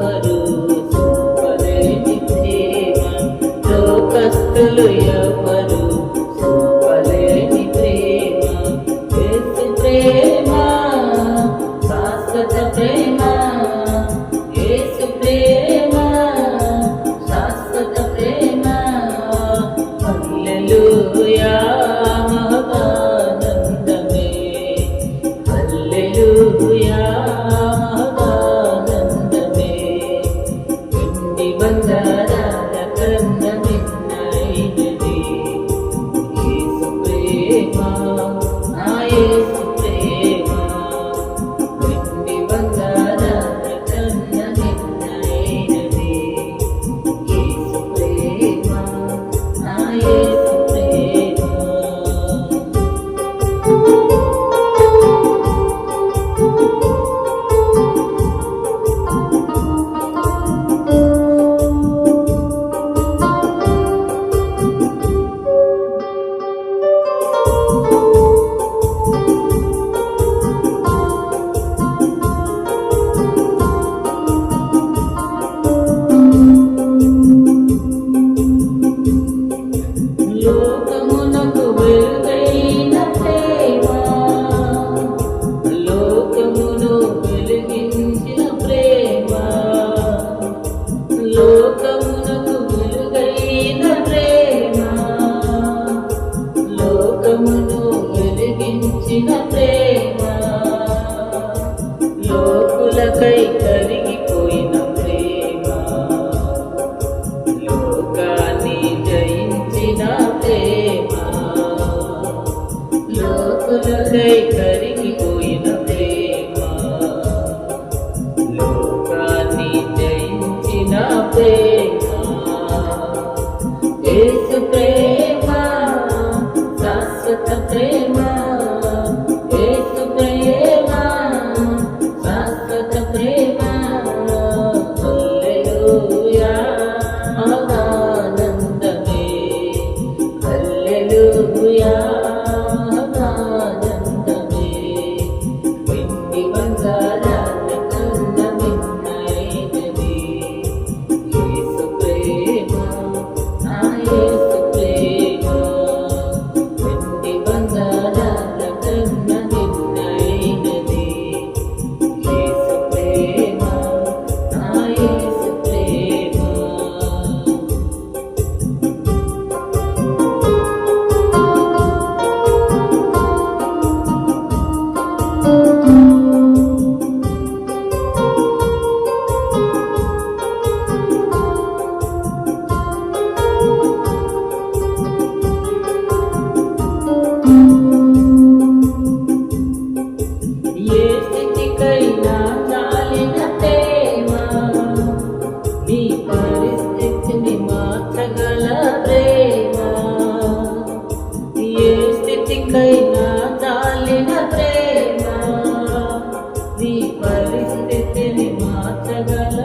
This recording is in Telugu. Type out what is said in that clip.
ఎవరు చూపలేని ప్రేమ, లోకస్తులు ఎవరు చూపలేని ప్రేమ, యేసు ప్రేమ శాశ్వత ప్రేమ, యేసు ప్రేమ శాశ్వత ప్రేమ. హల్లెలూయా మహదానందమే, హల్లెలూయా మహదానందమే. వెండి బంగారాల కన్నా మిన్నైనది యేసు ప్రేమ, నా యేసు ప్రేమ. వెండి బంగారాల కన్నా మిన్నైనది యేసు ప్రేమ, నా యేసు ప్రేమ. లోకమునకు వెలుగైన ప్రేమ, లోకమును వెలిగించిన ప్రేమ, లోకమునకు వెలుగైన ప్రేమ, లోకమును వెలిగించిన ప్రేమ, లోకులకై కరిగిపోయిన ప్రేమ, లోకాన్ని జయించిన ప్రేమ, లోకులకై కరిగిపోయిన ప్రేమ, లోకాన్ని జయించిన ప్రేమ. యేసు ప్రేమ శాశ్వత ప్రేమ, యేసు ప్రేమ శాశ్వత ప్రేమ. హల్లెలూయా మహదానందమే, హల్లెలూయా మహదానందమే. వెండి బంగారాల కన్నా మిన్నైనది యేసు ప్రేమ, నా యేసు ప్రేమ. వెండి బంగారాల కన్నా మిన్నైనది యేసు ప్రేమ, నా యేసు ప్రేమ. ఏ స్థితికైనా చాలిన ప్రేమ, నీ పరిస్థితిని మార్చగల ప్రేమ. ఏ స్థితికైనా చాలిన ప్రేమ, నీ పరిస్థితిని మార్చగల